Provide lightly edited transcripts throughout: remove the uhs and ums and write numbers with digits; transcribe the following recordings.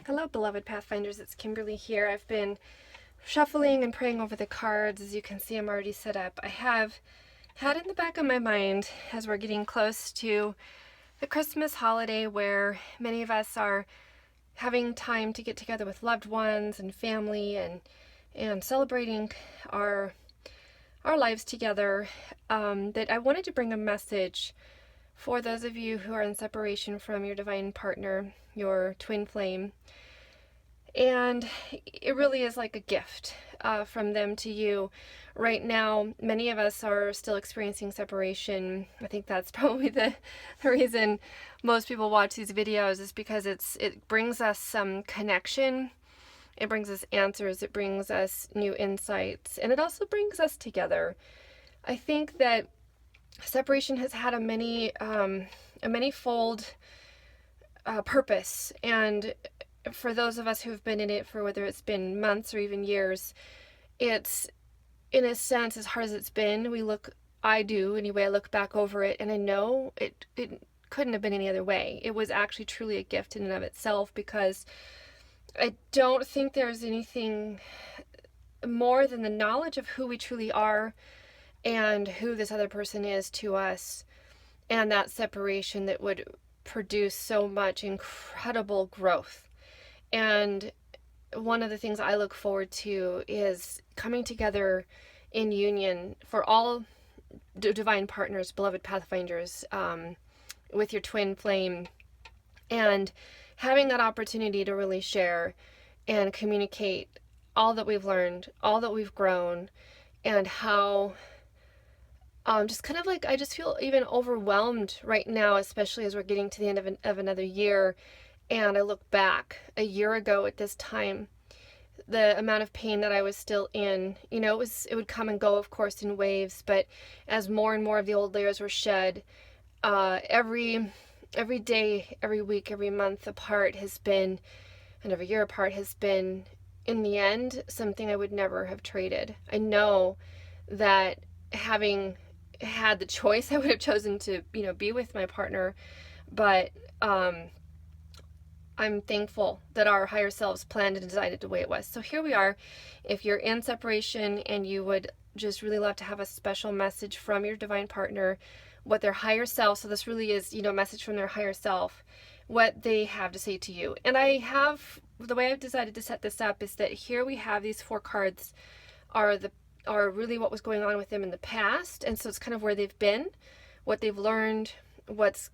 Hello, beloved Pathfinders. It's Kimberly here. I've been shuffling and praying over the cards. As you can see, I'm already set up. I have had in the back of my mind, as we're getting close to the Christmas holiday, where many of us are having time to get together with loved ones and family and celebrating our lives together, that I wanted to bring a message for those of you who are in separation from your divine partner, your twin flame. And it really is like a gift from them to you. Right now, many of us are still experiencing separation. I think that's probably the reason most people watch these videos, is because it brings us some connection. It brings us answers. It brings us new insights. And it also brings us together. I think that separation has had a many-fold purpose. And for those of us who've been in it for whether it's been months or even years, it's, in a sense, as hard as it's been, I do anyway, I look back over it and I know it couldn't have been any other way. It was actually truly a gift in and of itself, because I don't think there's anything more than the knowledge of who we truly are and who this other person is to us, and that separation that would produce so much incredible growth. And one of the things I look forward to is coming together in union for all divine partners, beloved Pathfinders, with your twin flame, and having that opportunity to really share and communicate all that we've learned, all that we've grown, and how just kind of like, I just feel even overwhelmed right now, especially as we're getting to the end of another year. And I look back a year ago at this time, the amount of pain that I was still in, it would come and go, of course, in waves. But as more and more of the old layers were shed, every day, every week, every month apart has been, and every year apart has been, in the end, something I would never have traded. I know that having had the choice, I would have chosen to, be with my partner. But I'm thankful that our higher selves planned and designed it the way it was. So here we are. If you're in separation and you would just really love to have a special message from your divine partner, what their higher self, so this really is, a message from their higher self, what they have to say to you. And the way I've decided to set this up is that here we have these 4 cards are really what was going on with them in the past. And so it's kind of where they've been, what they've learned, what's,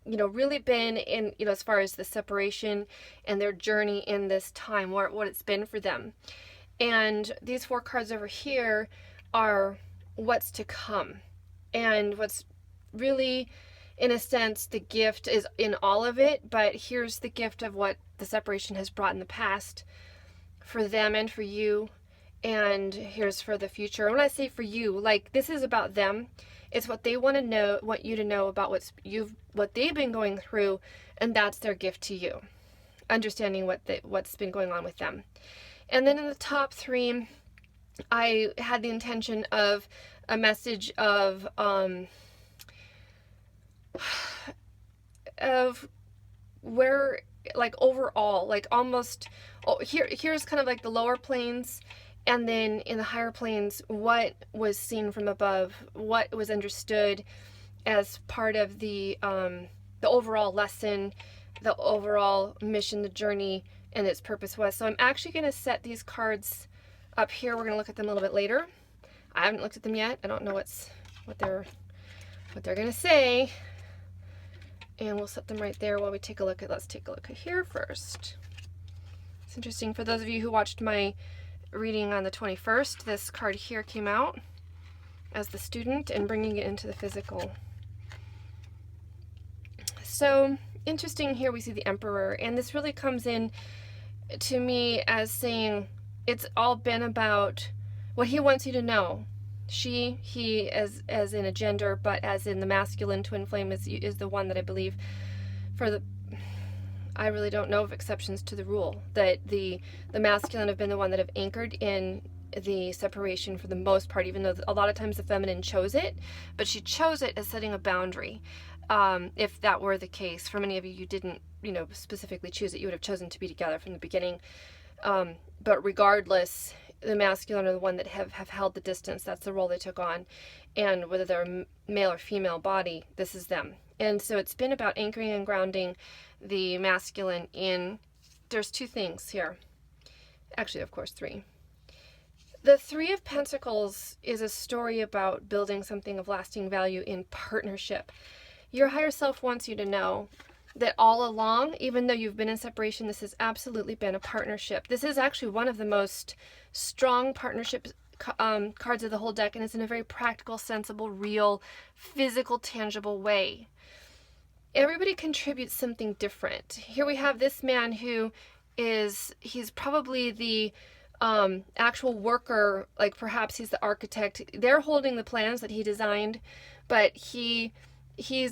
really been in, as far as the separation and their journey in this time, what it's been for them. And these 4 cards over here are what's to come. And what's really, in a sense, the gift is in all of it, but here's the gift of what the separation has brought in the past for them and for you. And here's for the future. When I say for you, like, this is about them. It's what they want you to know about what they've been going through, and that's their gift to you. Understanding what's been going on with them. And then in the top 3, I had the intention of a message of where, like, overall, like, almost, here's kind of like the lower planes. And then in the higher planes, what was seen from above, what was understood as part of the overall lesson, the overall mission, the journey, and its purpose was. So I'm actually going to set these cards up here. We're going to look at them a little bit later. I haven't looked at them yet. I don't know what they're going to say. And we'll set them right there while we take a look at. Let's take a look at here first. It's interesting for those of you who watched my reading on the 21st, this card here came out as the student and bringing it into the physical. So interesting, here we see the Emperor, and this really comes in to me as saying it's all been about what he wants you to know. He as in a gender, but as in the masculine twin flame is the one that I believe I really don't know of exceptions to the rule, that the masculine have been the one that have anchored in the separation for the most part, even though a lot of times the feminine chose it, but she chose it as setting a boundary. if that were the case. For many of you, you didn't, specifically choose it. You would have chosen to be together from the beginning. But regardless, the masculine are the one that have held the distance. That's the role they took on. And whether they're male or female body, this is them. And so it's been about anchoring and grounding the masculine in, there's two things here. Actually, of course, three. The Three of Pentacles is a story about building something of lasting value in partnership. Your higher self wants you to know that all along, even though you've been in separation, this has absolutely been a partnership. This is actually one of the most strong partnership cards of the whole deck, and it's in a very practical, sensible, real, physical, tangible way. Everybody contributes something different. Here we have this man who he's probably the actual worker, like perhaps he's the architect. They're holding the plans that he designed, but he's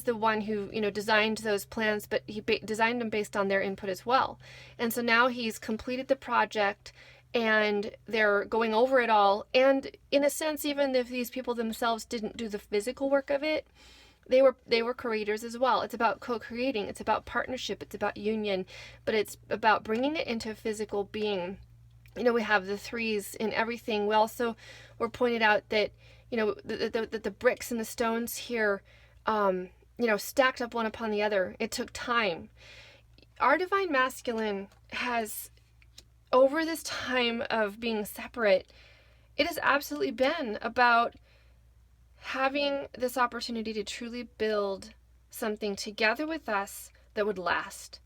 the one who, designed those plans, but he designed them based on their input as well. And so now he's completed the project and they're going over it all. And in a sense, even if these people themselves didn't do the physical work of it, they were creators as well. It's about co-creating. It's about partnership. It's about union, but it's about bringing it into physical being. We have the threes in everything. We also were pointed out that, the bricks and the stones here, stacked up one upon the other. It took time. Our divine masculine has, over this time of being separate, it has absolutely been about having this opportunity to truly build something together with us that would last,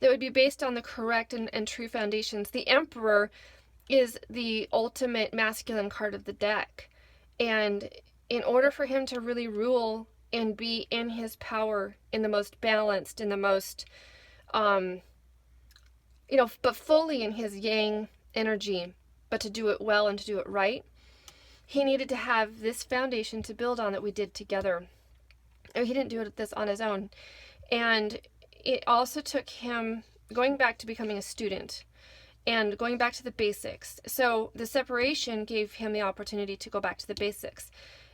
that would be based on the correct and true foundations. The Emperor is the ultimate masculine card of the deck. And in order for him to really rule and be in his power, in the most balanced, in the most, but fully in his yang energy, but to do it well and to do it right, he needed to have this foundation to build on that we did together. He didn't do this on his own. And it also took him going back to becoming a student and going back to the basics. So the separation gave him the opportunity to go back to the basics.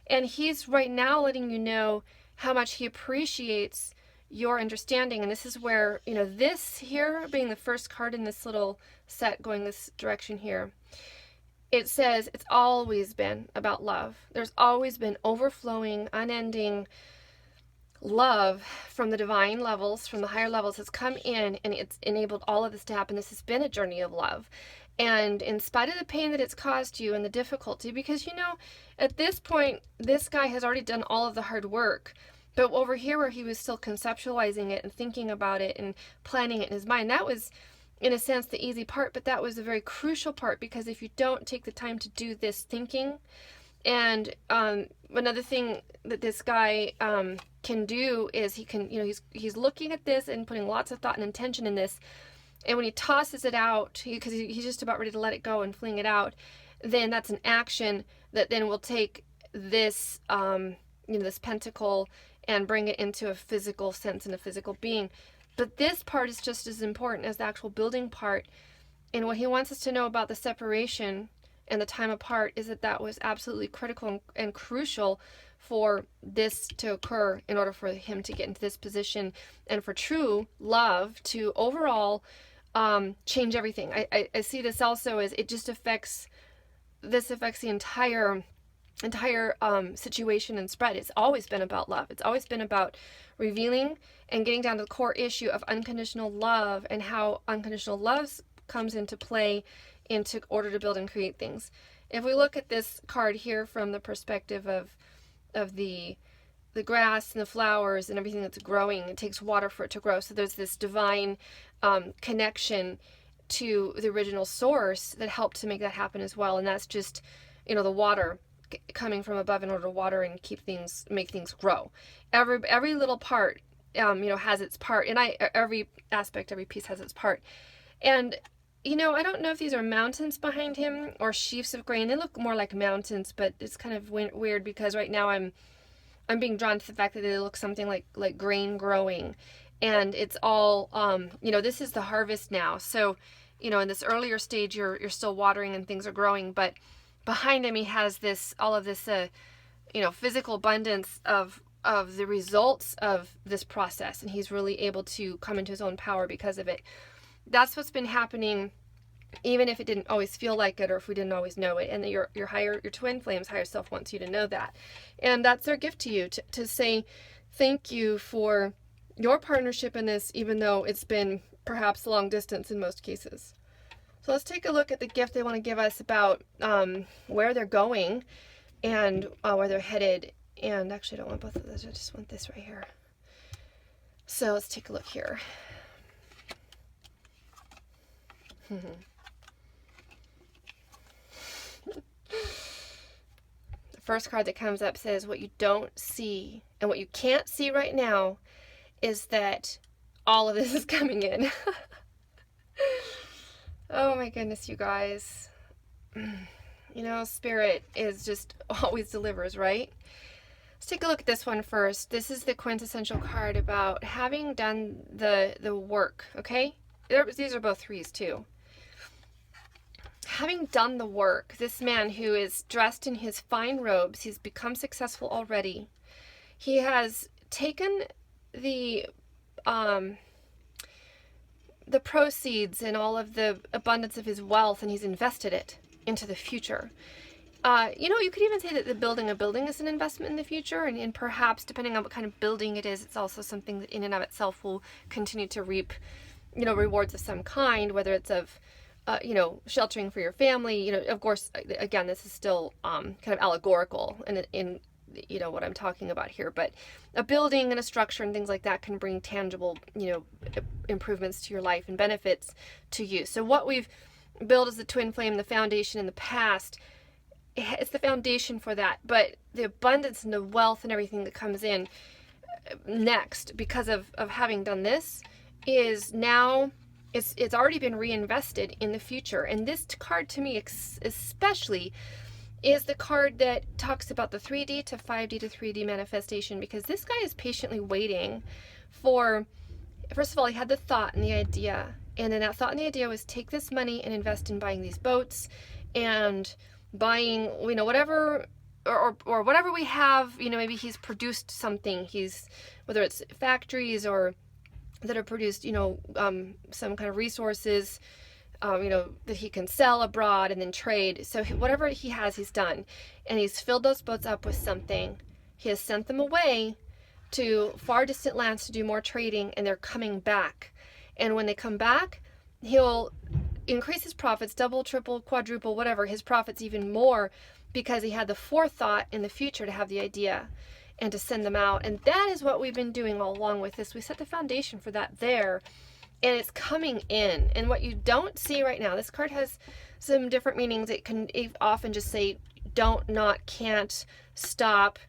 And he's right now letting you know how much he appreciates your understanding. And this is where, this here being the first card in this little set going this direction here, it says it's always been about love. There's always been overflowing, unending love from the divine levels, from the higher levels, has come in and it's enabled all of this to happen. This has been a journey of love. And in spite of the pain that it's caused you and the difficulty, because, at this point, this guy has already done all of the hard work. But over here where he was still conceptualizing it and thinking about it and planning it in his mind, that was, in a sense, the easy part, but that was a very crucial part, because if you don't take the time to do this thinking, and another thing that this guy can do is he can, he's looking at this and putting lots of thought and intention in this, and when he tosses it out, because he's just about ready to let it go and fling it out, then that's an action that then will take this, this pentacle and bring it into a physical sense and a physical being. But this part is just as important as the actual building part. And what he wants us to know about the separation and the time apart is that was absolutely critical and crucial for this to occur in order for him to get into this position and for true love to overall change everything. I see this also as it just affects the entire situation and spread. It's always been about love. It's always been about revealing and getting down to the core issue of unconditional love and how unconditional love comes into play into order to build and create things. If we look at this card here from the perspective of the grass and the flowers and everything that's growing, it takes water for it to grow. So there's this divine connection to the original source that helped to make that happen as well. And that's just, the water coming from above in order to water and make things grow. Every little part, has its part, and every aspect, every piece has its part. And I don't know if these are mountains behind him or sheaves of grain. They look more like mountains, but it's kind of weird because right now I'm being drawn to the fact that they look something like grain growing, and it's all this is the harvest now. So in this earlier stage you're still watering and things are growing, but behind him he has all of this physical abundance of of the results of this process, and he's really able to come into his own power because of it. That's what's been happening, even if it didn't always feel like it, or if we didn't always know it. And your twin flames, higher self, wants you to know that. And that's their gift to you, to say thank you for your partnership in this, even though it's been perhaps long distance in most cases. So let's take a look at the gift they want to give us about where they're going and where they're headed. And actually, I don't want both of those. I just want this right here. So let's take a look here. The first card that comes up says, what you don't see and what you can't see right now is that all of this is coming in. Oh my goodness, you guys. You know, Spirit is just always delivers, right? Let's take a look at this one first. This is the quintessential card about having done the work, okay? These are both threes too. Having done the work, this man who is dressed in his fine robes, he's become successful already. He has taken the proceeds and all of the abundance of his wealth, and he's invested it into the future. You know, you could even say that the building a building is an investment in the future, and perhaps depending on what kind of building it is, it's also something that in and of itself will continue to reap, you know, rewards of some kind, whether it's of, you know, sheltering for your family. You know, of course, again, this is still kind of allegorical in you know what I'm talking about here, but a building and a structure and things like that can bring tangible, you know, improvements to your life and benefits to you. So what we've built as the twin flame, the foundation in the past, it's the foundation for that, but the abundance and the wealth and everything that comes in next because of having done this is now it's already been reinvested in the future. And this card to me especially is the card that talks about the 3D to 5D to 3D manifestation, because this guy is patiently waiting for, first of all, he had the thought and the idea, and then that thought and the idea was take this money and invest in buying these boats and buying, you know, whatever or whatever we have. You know, maybe he's produced something, he's, whether it's factories or that have produced, you know, some kind of resources, you know, that he can sell abroad and then trade. So whatever he has, he's done, and he's filled those boats up with something. He has sent them away to far distant lands to do more trading, and they're coming back. And when they come back, he'll increase his profits, double, triple, quadruple, whatever, his profits even more, because he had the forethought in the future to have the idea and to send them out. And that is what we've been doing all along with this. We set the foundation for that there, and it's coming in. And what you don't see right now, this card has some different meanings. It can often just say don't, not, can't, stop,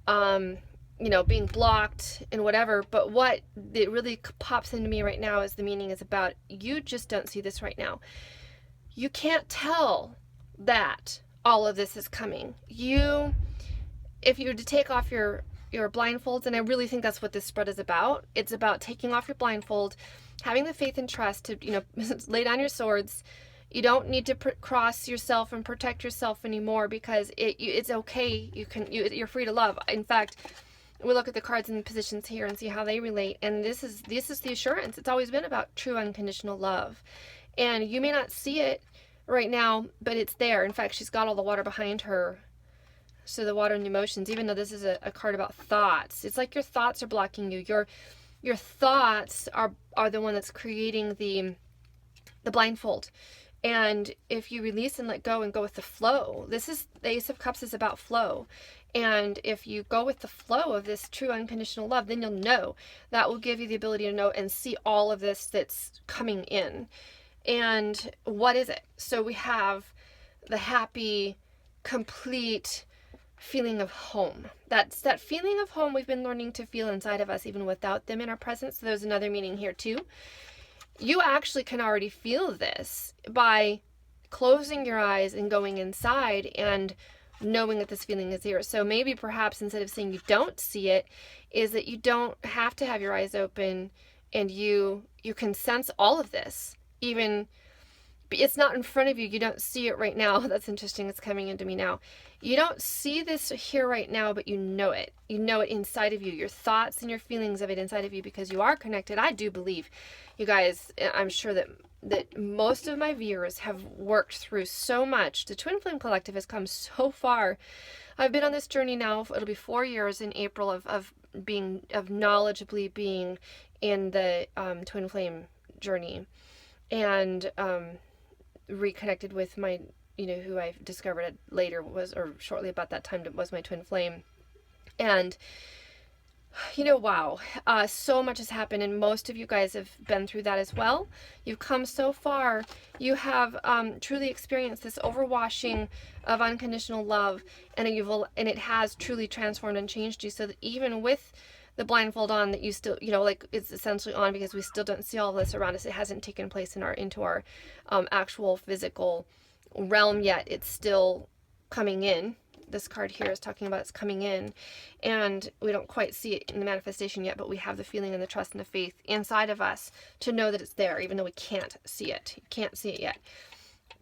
you know, being blocked and whatever. But what it really pops into me right now is the meaning is about you just don't see this right now. You can't tell that all of this is coming. If you were to take off your blindfolds, and I really think that's what this spread is about. It's about taking off your blindfold, having the faith and trust to, you know, lay down your swords. You don't need to cross yourself and protect yourself anymore, because it's okay. You're free to love. In fact, we look at the cards and positions here and see how they relate. And this is the assurance. It's always been about true unconditional love. And you may not see it right now, but it's there. In fact, she's got all the water behind her. So the water and emotions, even though this is a card about thoughts, it's like your thoughts are blocking you. Your thoughts are the one that's creating the blindfold. And if you release and let go and go with the flow, the Ace of Cups is about flow. And if you go with the flow of this true unconditional love, then you'll know. That will give you the ability to know and see all of this that's coming in. And what is it? So we have the happy, complete feeling of home. That's that feeling of home we've been learning to feel inside of us, even without them in our presence. So there's another meaning here too. You actually can already feel this by closing your eyes and going inside and knowing that this feeling is here. So maybe perhaps instead of saying you don't see it, is that you don't have to have your eyes open, and you can sense all of this, even It's not in front of you. You don't see it right now. That's interesting. It's coming into me now. You don't see this here right now, but you know it. You know it inside of you, your thoughts and your feelings of it inside of you, because you are connected. I do believe, you guys, I'm sure that most of my viewers have worked through so much. The Twin Flame Collective has come so far. I've been on this journey now. It'll be 4 years in April of knowledgeably being in the Twin Flame journey, and reconnected with my, who I discovered later was, or shortly about that time, was my twin flame. And wow, so much has happened, and most of you guys have been through that as well. You've come so far. You have truly experienced this overwashing of unconditional love, and it has truly transformed and changed you, so that even with the blindfold on, that you still, like, it's essentially on because we still don't see all this around us. It hasn't taken place into our actual physical realm yet. It's still coming in. This card here is talking about it's coming in, and we don't quite see it in the manifestation yet, but we have the feeling and the trust and the faith inside of us to know that it's there, even though we can't see it. You can't see it yet.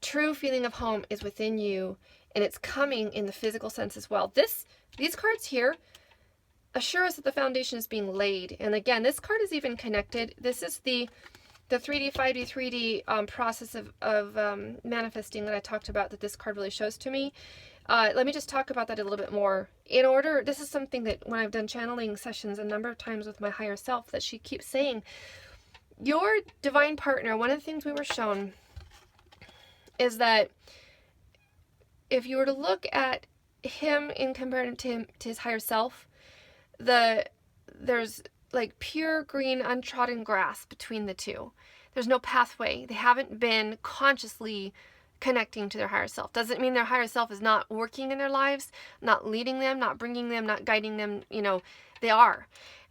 True feeling of home is within you, and it's coming in the physical sense as well. These cards here assure us that the foundation is being laid. And again, this card is even connected. This is the 3D, 5D, 3D process of manifesting that I talked about, that this card really shows to me. Let me just talk about that a little bit more. This is something that when I've done channeling sessions a number of times with my higher self, that she keeps saying, your divine partner, one of the things we were shown is that if you were to look at him in comparison to his higher self, there's like pure green untrodden grass between the two. There's no pathway. They haven't been consciously connecting to their higher self. Doesn't mean their higher self is not working in their lives, not leading them, not bringing them, not guiding them. They are,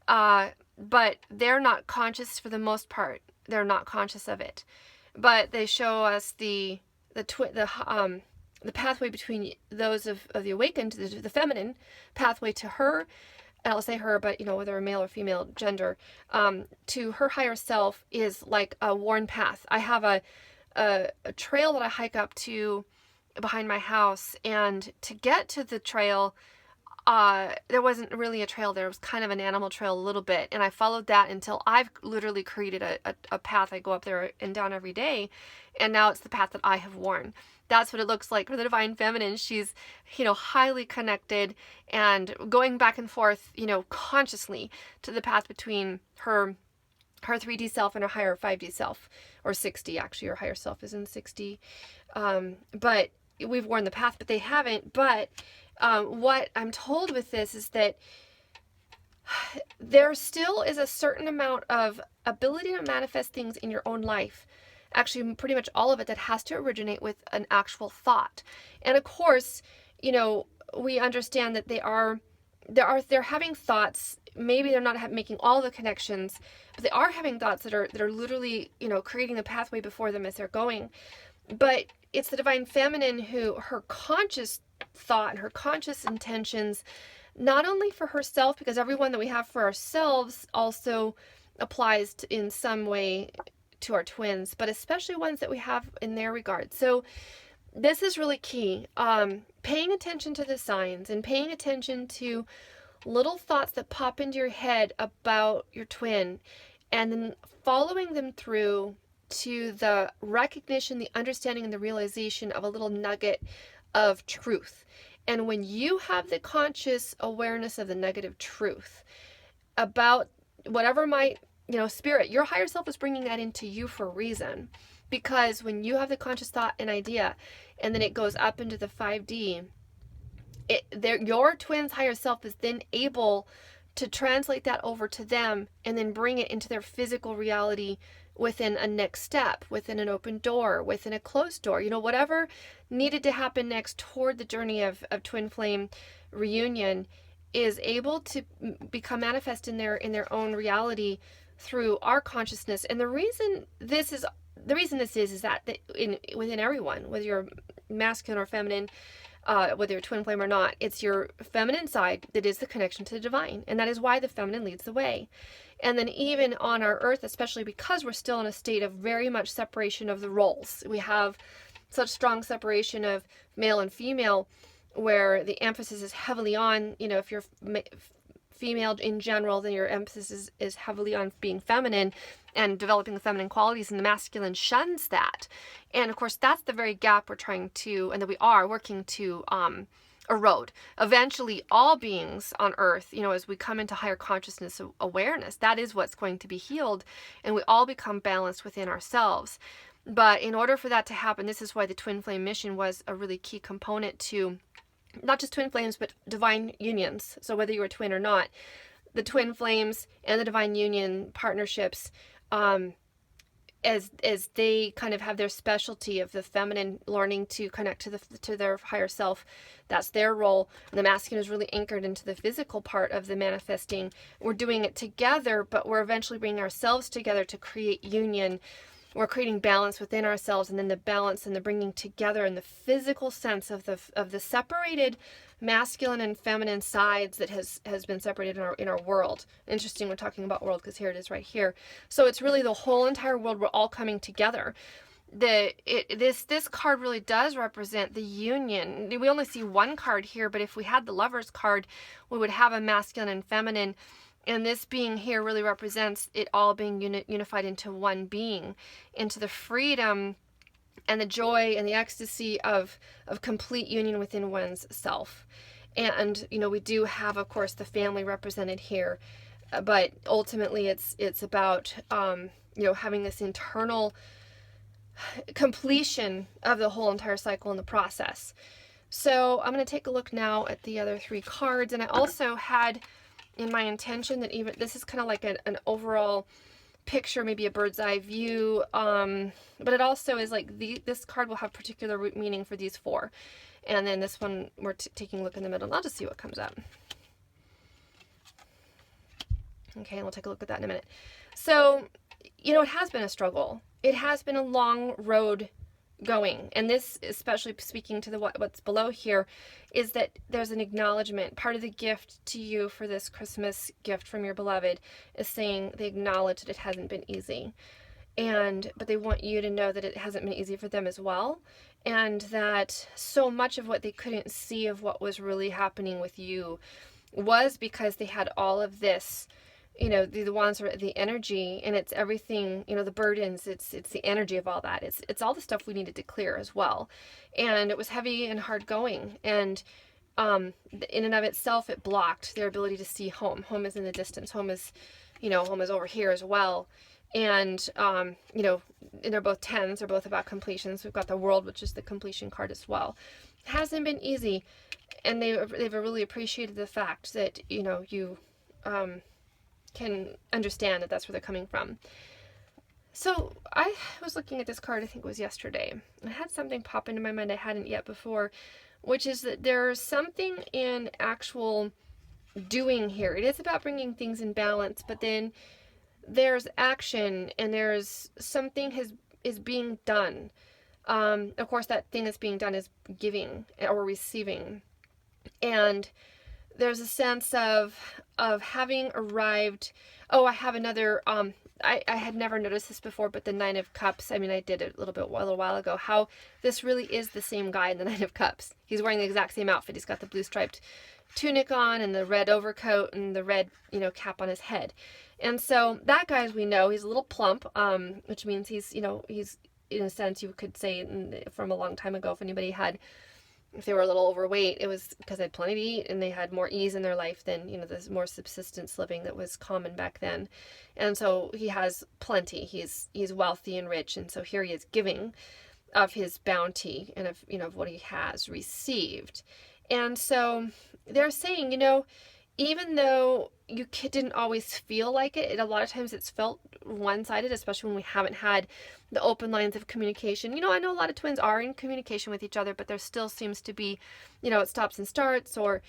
but they're not conscious for the most part. They're not conscious of it, but they show us the pathway between those of the awakened, the feminine pathway to her. And I'll say her, but whether a male or female gender, to her higher self is like a worn path. I have a trail that I hike up to behind my house, and to get to the trail, there wasn't really a trail there. It was kind of an animal trail a little bit, and I followed that until I've literally created a path. I go up there and down every day, and now it's the path that I have worn. That's what it looks like for the divine feminine. She's, highly connected and going back and forth, consciously to the path between her 3D self and her higher 5D self, or 6D actually. Her higher self is in 6D. But we've worn the path, but they haven't. But what I'm told with this is that there still is a certain amount of ability to manifest things in your own life. Actually, pretty much all of it, that has to originate with an actual thought. And of course, we understand that they're having thoughts. Maybe they're not making all the connections, but they are having thoughts that are literally, creating the pathway before them as they're going. But it's the divine feminine who, her conscious thought and her conscious intentions, not only for herself, because everyone that we have for ourselves also applies in some way to our twins, but especially ones that we have in their regard. So this is really key. Paying attention to the signs and paying attention to little thoughts that pop into your head about your twin, and then following them through to the recognition, the understanding, and the realization of a little nugget of truth. And when you have the conscious awareness of the negative truth about whatever might, spirit, your higher self is bringing that into you for a reason. Because when you have the conscious thought and idea, and then it goes up into the 5D, your twin's higher self is then able to translate that over to them, and then bring it into their physical reality within a next step, within an open door, within a closed door, whatever needed to happen next toward the journey of twin flame reunion, is able to become manifest in their own reality through our consciousness. And the reason this is that within everyone, whether you're masculine or feminine, whether you're twin flame or not. It's your feminine side that is the connection to the divine. And that is why the feminine leads the way. And then even on our earth, especially because we're still in a state of very much separation of the roles. We have such strong separation of male and female, where the emphasis is heavily on, if you're female in general, then your emphasis is heavily on being feminine and developing the feminine qualities, and the masculine shuns that. And of course, that's the very gap we're trying to, and that we are working to erode. Eventually, all beings on earth, as we come into higher consciousness awareness, that is what's going to be healed, and we all become balanced within ourselves. But in order for that to happen, this is why the twin flame mission was a really key component to not just twin flames, but divine unions. So whether you're a twin or not, the twin flames and the divine union partnerships, as they kind of have their specialty of the feminine learning to connect to their higher self, that's their role. And the masculine is really anchored into the physical part of the manifesting. We're doing it together, but we're eventually bringing ourselves together to create union. We're creating balance within ourselves, and then the balance and the bringing together in the physical sense of the separated masculine and feminine sides that has been separated in our world. Interesting, we're talking about world because here it is right here. So it's really the whole entire world. We're all coming together. This card really does represent the union. We only see one card here, but if we had the Lover's card, we would have a masculine and feminine. And this being here really represents it all being unified into one being, into the freedom and the joy and the ecstasy of complete union within one's self. And, we do have, of course, the family represented here. But ultimately, it's about, having this internal completion of the whole entire cycle in the process. So I'm going to take a look now at the other three cards. And I also had in my intention that even this is kind of like an overall picture, maybe a bird's eye view, but it also is like this card will have particular root meaning for these four, and then this one we're taking a look in the middle, and I'll just see what comes up. Okay, and we'll take a look at that in a minute. So it has been a struggle. It has been a long road going, and this, especially speaking to what's below here, is that there's an acknowledgement. Part of the gift to you for this Christmas gift from your beloved is saying they acknowledge that it hasn't been easy, but they want you to know that it hasn't been easy for them as well, and that so much of what they couldn't see of what was really happening with you was because they had all of this. The ones are the energy, and it's everything, the burdens, it's the energy of all that. It's all the stuff we needed to clear as well. And it was heavy and hard going. And in and of itself, it blocked their ability to see home. Home is in the distance. Home is over here as well. And, and they're both 10s. They're both about completions. We've got the World, which is the completion card as well. It hasn't been easy. And they've really appreciated the fact that, you can understand that that's where they're coming from. So I was looking at this card, I think it was yesterday. I had something pop into my mind I hadn't yet before, which is that there's something in actual doing here. It is about bringing things in balance, but then there's action, and there's something is being done. Of course, that thing that's being done is giving or receiving. And there's a sense of having arrived. Oh, I have another, I had never noticed this before, but the Nine of Cups, I did it a little while ago, how this really is the same guy in the Nine of Cups. He's wearing the exact same outfit. He's got the blue striped tunic on and the red overcoat and the red, cap on his head. And so that guy, as we know, he's a little plump, which means he's in a sense, you could say from a long time ago, if they were a little overweight, it was because they had plenty to eat and they had more ease in their life than, the more subsistence living that was common back then. And so he has plenty. He's wealthy and rich. And so here he is giving of his bounty and of what he has received. And so they're saying, even though you didn't always feel like it, a lot of times it's felt one-sided, especially when we haven't had the open lines of communication. I know a lot of twins are in communication with each other, but there still seems to be, it stops and starts, or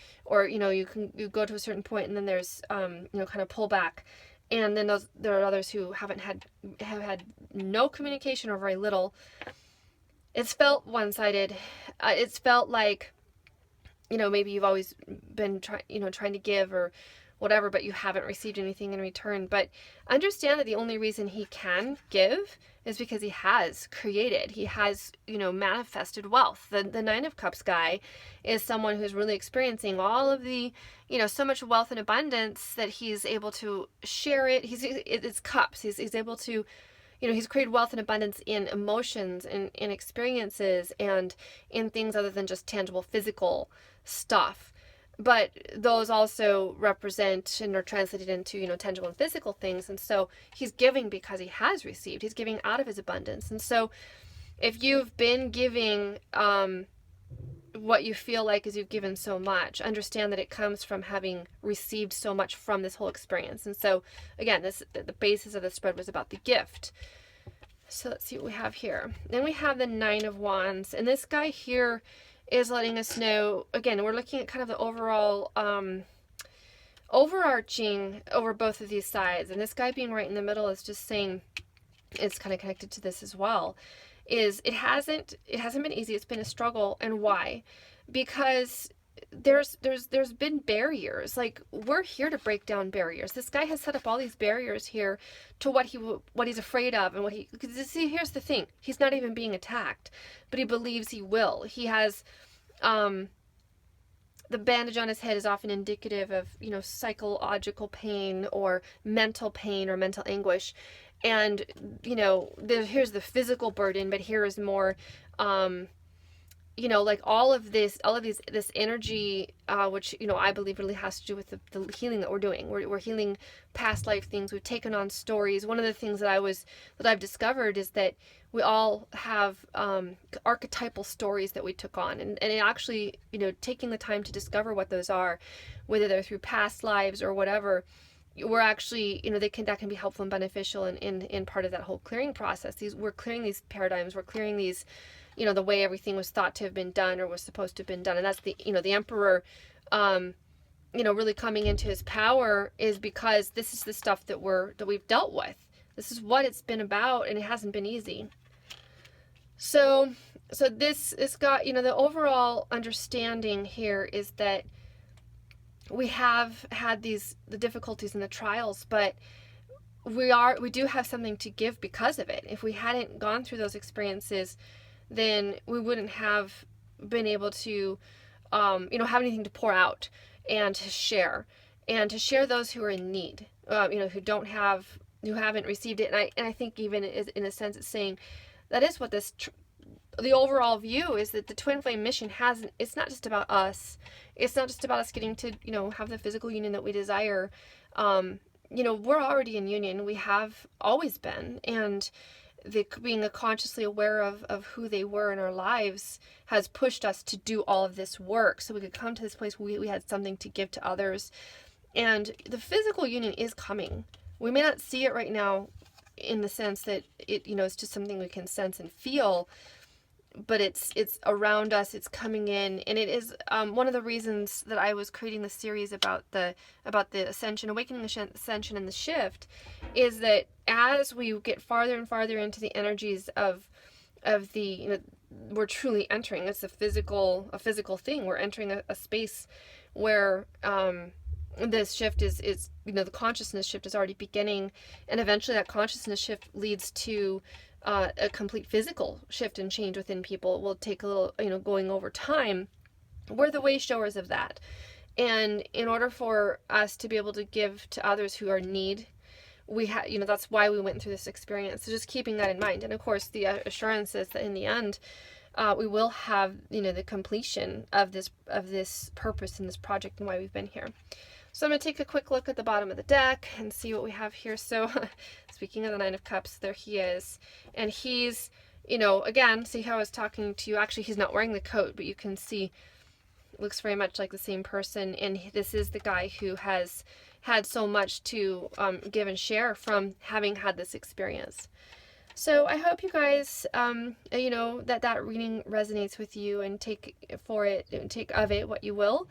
you go to a certain point and then there's, kind of pull back. And then there are others who have had no communication or very little. It's felt one-sided. It's felt like maybe you've always been trying to give or whatever, but you haven't received anything in return. But understand that the only reason he can give is because he has created, he has, manifested wealth. The Nine of Cups guy is someone who's really experiencing all of the, so much wealth and abundance that he's able to share it. It's cups. He's able to, he's created wealth and abundance in emotions and in experiences and in things other than just tangible physical stuff. But those also represent and are translated into, tangible and physical things. And so he's giving because he has received. He's giving out of his abundance. And so if you've been giving what you feel like is you've given so much, understand that it comes from having received so much from this whole experience. And so again, the basis of the spread was about the gift. So let's see what we have here. Then we have the Nine of Wands. And this guy here is letting us know, again, we're looking at kind of the overall overarching over both of these sides. And this guy being right in the middle is just saying, it's kind of connected to this as well, is it hasn't been easy. It's been a struggle. And why? Because there's been barriers. Like, we're here to break down barriers. This guy has set up all these barriers here to what he's afraid of, and because see, here's the thing, he's not even being attacked, but he believes he will. He has the bandage on his head is often indicative of, psychological pain or mental anguish. And, here's the physical burden, but here is more, like all of this energy, which, I believe really has to do with the healing that we're doing. We're healing past life things. We've taken on stories. One of the things that I've discovered is that we all have archetypal stories that we took on, and it actually, taking the time to discover what those are, whether they're through past lives or whatever, we're actually, that can be helpful and beneficial in part of that whole clearing process. We're clearing these paradigms. We're clearing these, the way everything was thought to have been done or was supposed to have been done. And that's the emperor, really coming into his power, is because this is the stuff that we've dealt with. This is what it's been about, and it hasn't been easy. So this has got, the overall understanding here is that we have had the difficulties and the trials, but we do have something to give because of it. If we hadn't gone through those experiences, then we wouldn't have been able to, have anything to pour out and to share those who are in need, who haven't received it. And I think even in a sense it's saying that is what the overall view is, that the Twin Flame mission it's not just about us. It's not just about us getting to, have the physical union that we desire. We're already in union. We have always been. And being consciously aware of who they were in our lives has pushed us to do all of this work so we could come to this place where we had something to give to others. And the physical union is coming. We may not see it right now in the sense that it's just something we can sense and feel, but it's around us, it's coming in. And it is one of the reasons that I was creating the series about the ascension, awakening, the ascension, and the shift, is that as we get farther and farther into the energies of the, we're truly entering, it's a physical thing. We're entering a space where this shift is the consciousness shift is already beginning, and eventually that consciousness shift leads to a complete physical shift and change within people. It will take a little, going over time. We're the way showers of that. And in order for us to be able to give to others who are in need, we have, that's why we went through this experience. So just keeping that in mind. And of course, the assurance is that in the end, we will have, the completion of this purpose and this project and why we've been here. So I'm going to take a quick look at the bottom of the deck and see what we have here. So speaking of the Nine of Cups, there he is. And he's, again, see how I was talking to you. Actually, he's not wearing the coat, but you can see looks very much like the same person. And this is the guy who has had so much to give and share from having had this experience. So I hope you guys, that reading resonates with you, and take of it what you will.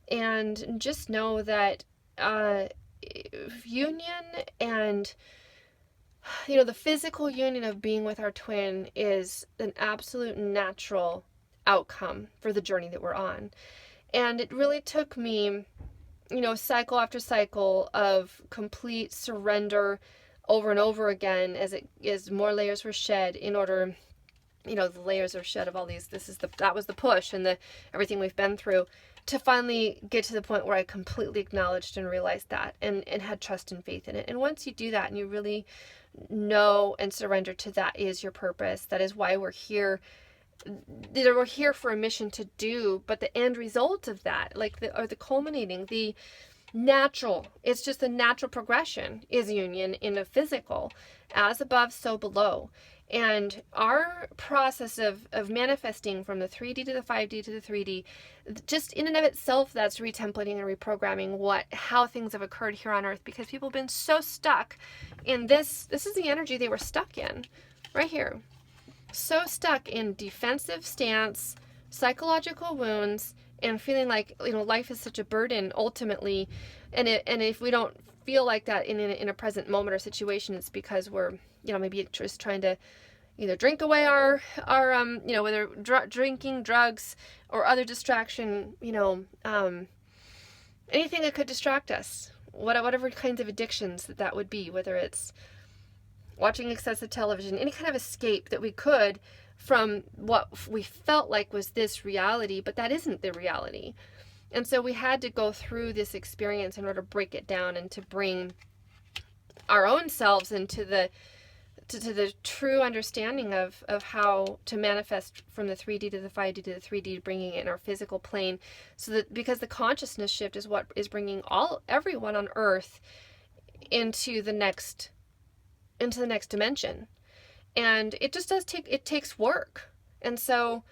And just know that union and, the physical union of being with our twin is an absolute natural outcome for the journey that we're on. And it really took me, cycle after cycle of complete surrender over and over again as more layers were shed in order, the layers are shed of all these. That was the push and the everything we've been through to finally get to the point where I completely acknowledged and realized that and had trust and faith in it. And once you do that and you really know and surrender to that is your purpose, that is why we're here. We're here for a mission to do, but the end result of that, the culminating, it's just the natural progression is union in the physical, as above, so below. And our process of manifesting from the 3D to the 5D to the 3D, just in and of itself, that's retemplating and reprogramming how things have occurred here on Earth, because people have been so stuck in this. This is the energy they were stuck in, right here. So stuck in defensive stance, psychological wounds, and feeling like, life is such a burden ultimately. And if we don't feel like that in a present moment or situation, it's because we're, maybe just trying to either drink away our whether drinking, drugs, or other distraction, anything that could distract us, whatever kinds of addictions that would be, whether it's watching excessive television, any kind of escape that we could from what we felt like was this reality, but that isn't the reality. And so we had to go through this experience in order to break it down and to bring our own selves into the true understanding of how to manifest from the 3D to the 5D to the 3D, bringing it in our physical plane, so that, because the consciousness shift is what is bringing everyone on Earth into the next dimension. And it just takes work. And so,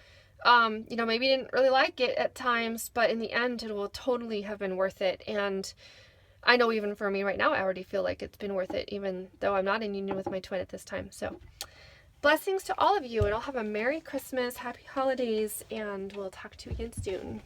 maybe you didn't really like it at times, but in the end, it will totally have been worth it. And I know even for me right now, I already feel like it's been worth it, even though I'm not in union with my twin at this time. So blessings to all of you, and I'll have a Merry Christmas, Happy Holidays, and we'll talk to you again soon.